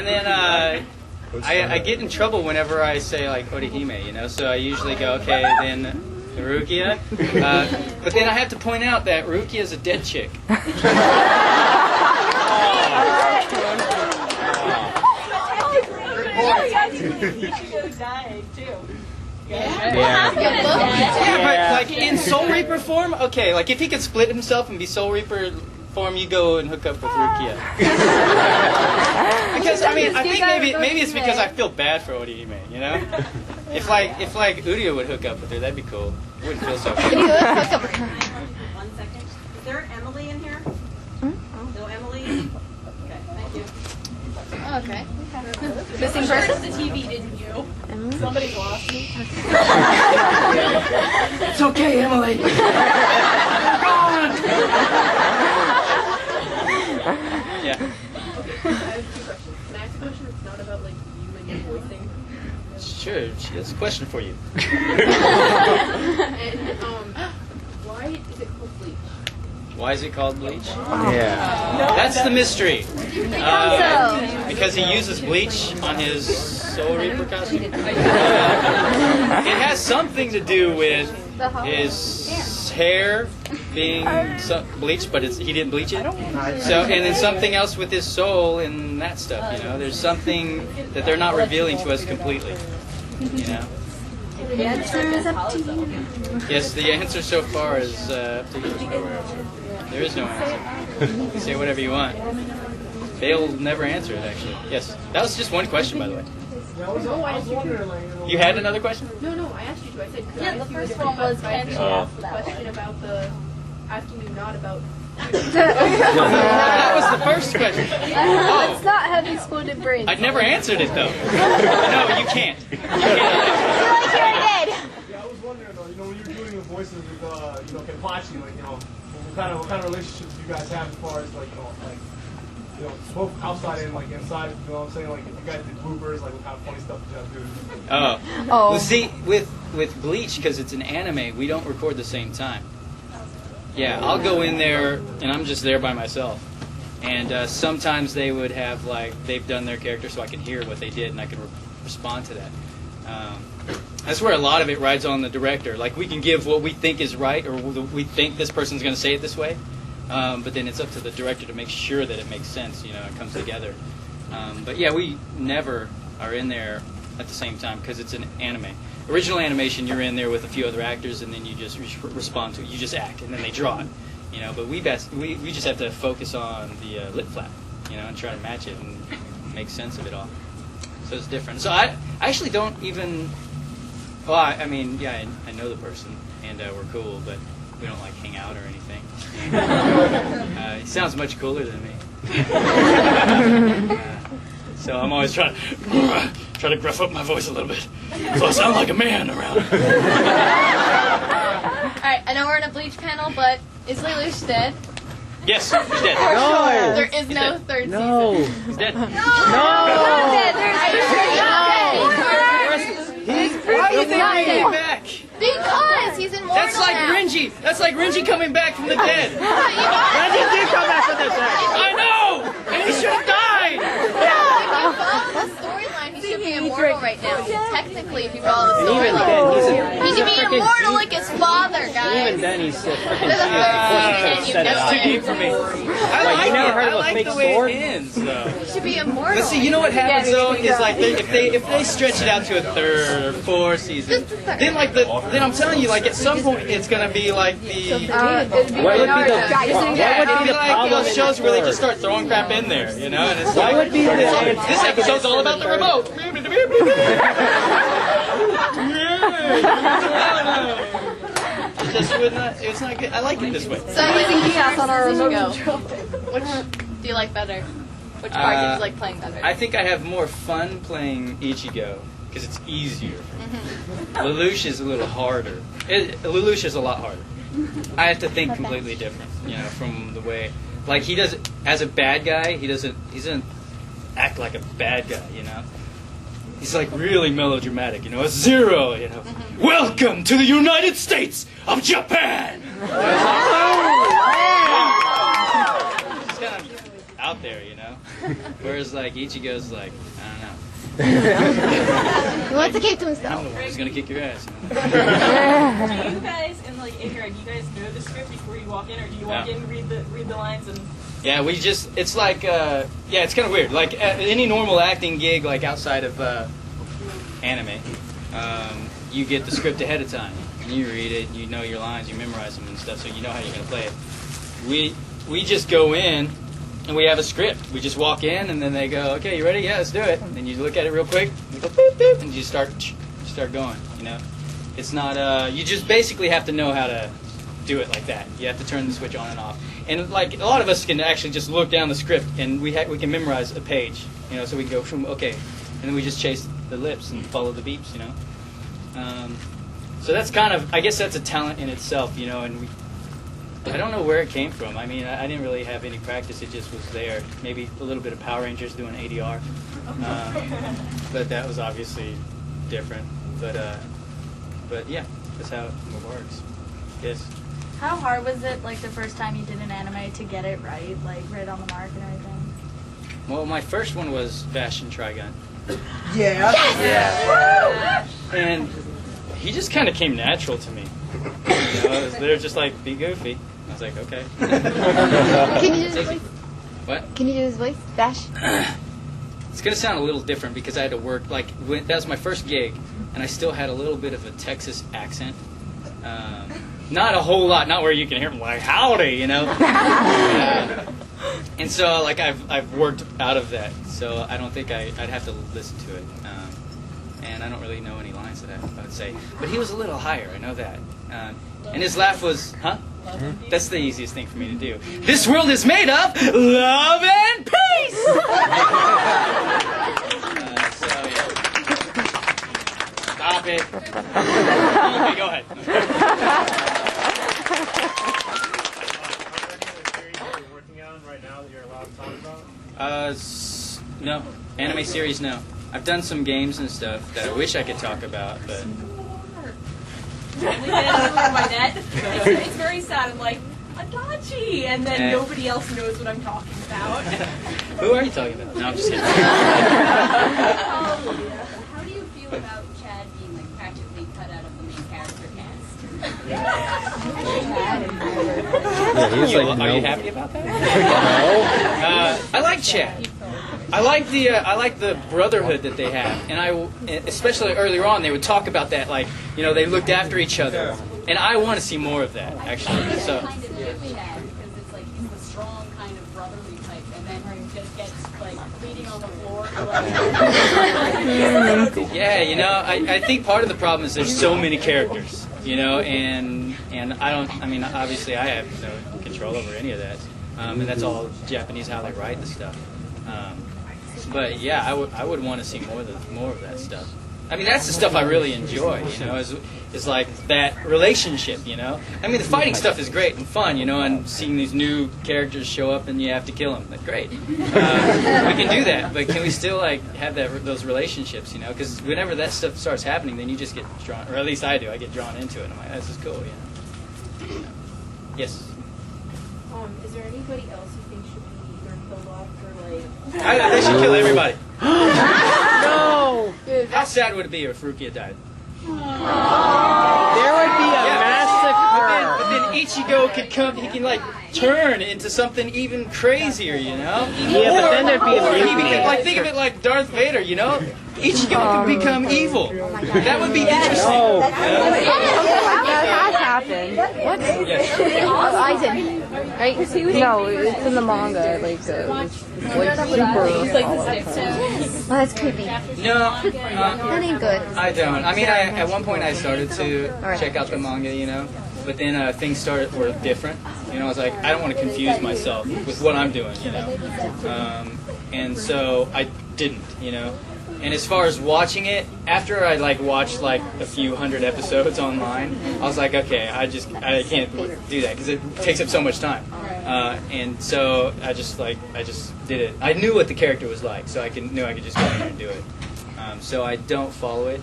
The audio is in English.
And then I get in trouble whenever I say like Orihime, you know. So I usually go, okay, then Rukia. But then I have to point out that Rukia is a dead chick. Yeah, but like in Soul Reaper form, okay. Like if he could split himself and be Soul Reaper form, you go and hook up with Rukia. Because I mean, I think maybe it's because I feel bad for Orihime, you know. If like Udio would hook up with her, that'd be cool. It wouldn't feel so bad. 1 second. Is there Emily in here? No Emily? Okay, thank you. Oh, okay. Missing person? The TV, didn't you? Somebody lost me. It's okay, Emily. Yeah. Okay, I have 2 questions. Can I ask a question that's not about like you and your voicing? Sure, she has a question for you. And why is it called Bleach? Why is it called Bleach? Yeah. That's the mystery. Because he uses bleach on his Soul Reaper costume. It has something to do with his hair being bleached, but he didn't bleach it. So, and then something else with his soul and that stuff. You know, there's something that they're not revealing to us completely. You know. The answer is up to you. Yes, the answer so far is up to you. There is no answer. You can say whatever you want. They'll never answer it, actually. Yes. That was just one question, by the way. You had another question? No, I asked you to. I said, could I The ask you first a one was different question about the asking you not about. That was the first question. Let's not have exploded brains. I'd never answered it, though. No, you can't. You can't. Yeah, I was wondering though, you know, when you're doing the voices with, you know, Kenpachi, like, you know, what kind of relationships do you guys have as far as like, you know, both outside and like inside? You know what I'm saying? Like, if you guys did bloopers, like, what kind of funny stuff did you guys do? Well, see, with Bleach, because it's an anime, we don't record the same time. Yeah, I'll go in there and I'm just there by myself. And sometimes they would have like they've done their character so I can hear what they did and I can respond to that. That's where a lot of it rides on the director. Like we can give what we think is right or we think this person's going to say it this way, but then it's up to the director to make sure that it makes sense. You know, it comes together. But yeah, we never are in there at the same time because it's an anime. Original animation, you're in there with a few other actors, and then you just respond to it. You just act, and then they draw it. You know, but we just have to focus on the lip flap, you know, and try to match it and make sense of it all. So it's different. So I actually don't even. Well, I mean, yeah, I know the person, and we're cool, but we don't like hang out or anything. He sounds much cooler than me. So I'm always trying to gruff up my voice a little bit, so I sound like a man around. Alright, I know we're in a Bleach panel, but is Lelouch dead? Yes, he's dead. No. There is no third No. season. He's dead. No. He's not dead. Why do you think he came back? Because he's immortal That's like now. Renji. That's like Renji coming back from the dead. Reggie did come back from the dead. I know, and he should have died. If you follow the storyline, he should be immortal right now. Technically, if you follow the Even then, storyline. He should be immortal like his father, guys. Even then, he's still freaking There's a third season, you That's know too it. deep for me. I like you never heard it. of I a like fake the way sword? it ends, though. He should be immortal. But see, you know what happens though is like if they stretch it out to a third or fourth season, then then I'm telling you, like at some point it's gonna be like the What would be the those problem? shows where they just start throwing crap in there, you know, and it's What like would be the this episode's all about the remote. It just would not. It's not good. I like it this way. So using chaos on our remote control. Which do you like better? Which part do you like playing better? I think I have more fun playing Ichigo because it's easier. Lelouch is a little harder. Lelouch is a lot harder. I have to think completely different, you know, from the way. Like he doesn't, as a bad guy, he doesn't act like a bad guy, you know. He's like really melodramatic, you know, a zero, you know. Welcome to the United States of Japan! It's kind of out there, you know. Whereas like Ichigo's like, I don't know. He wants to keep to I'm himself. the one who's gonna kick your ass. Do you guys, in your head, do you guys know the script before you walk in, or do you walk in, read the lines, and? Yeah, it's like, it's kind of weird. Like any normal acting gig, like outside of anime, you get the script ahead of time. And you read it, you know your lines, you memorize them and stuff, so you know how you're gonna play it. We just go in. And we have a script. We just walk in, and then they go, "Okay, you ready? Yeah, let's do it." And you look at it real quick, you go boop, boop, and you start going. You know, it's not. You just basically have to know how to do it like that. You have to turn the switch on and off. And like a lot of us can actually just look down the script, and we can memorize a page. You know, so we can go from okay, and then we just chase the lips and follow the beeps. You know, so that's kind of. I guess that's a talent in itself. You know, and I don't know where it came from. I mean, I didn't really have any practice. It just was there. Maybe a little bit of Power Rangers doing ADR. But that was obviously different. But yeah, that's how it works. Yes. How hard was it, like, the first time you did an anime to get it right? Like, right on the mark and everything? Well, my first one was Bash and Trigun. Yeah. Yeah. And he just kind of came natural to me. You know, they're just like, be goofy. I was like, okay. Can you do his voice? What? Can you do his voice? Bash? It's going to sound a little different because I had to work, like, that was my first gig, and I still had a little bit of a Texas accent. Not a whole lot, not where you can hear them like, howdy, you know? And so, like, I've worked out of that, so I don't think I'd have to listen to it. And I don't really know any lines that I would say. But he was a little higher, I know that. And his laugh was, huh? That's the easiest thing for me to do. This world is made of love and peace! So, yeah. Stop it. Okay, go ahead. No. Anime series, no. I've done some games and stuff that I wish I could talk about, but... It's very sad. I'm like, Adachi! And then nobody else knows what I'm talking about. Who are you talking about? No, I'm just kidding. How do you feel about Chad being like practically cut out of the main character cast? Yeah, he's like, Are you nope. happy about that? I like Chad. I like the brotherhood that they have, and especially earlier on, they would talk about that, like, you know, they looked after each other, and I want to see more of that, actually. So. Kind of fit Chad because it's like he's the strong kind of brotherly type, and then he just gets like bleeding on the floor. Yeah, you know, I think part of the problem is there's so many characters, you know, and I mean, obviously I have no control over any of that, and that's all Japanese how they write the stuff. But yeah, I would want to see more of that stuff. I mean, that's the stuff I really enjoy, you know, is like that relationship, you know. I mean, the fighting stuff is great and fun, you know, and seeing these new characters show up and you have to kill them, that's great. We can do that, but can we still like have those relationships, you know? Because whenever that stuff starts happening, then you just get drawn, or at least I do. I get drawn into it. I'm like, this is cool, you know. Yes. Is there anybody else you think should be either killed off or like? They should kill everybody. No! How sad would it be if Rukia died? There would be a massacre. But then Ichigo could come. He can like turn into something even crazier, you know. Yeah, but then there'd be a Or he mutiny. could, like, think of it like Darth Vader, you know. Ichigo could become evil. That would be interesting. No. That happened. What? Yes. Aizen. Right? No, it's in the manga. Like super. Oh, that's creepy. No, That ain't good. I don't. I mean, at one point I started to check out the manga, you know, but then things were different. You know, I was like, I don't want to confuse myself with what I'm doing, you know, and so I didn't, you know. And as far as watching it, after I like watched like a few hundred episodes online, I was like, okay, I can't do that because it takes up so much time. And so I just did it. I knew what the character was like, so knew I could just go in there and do it. So I don't follow it.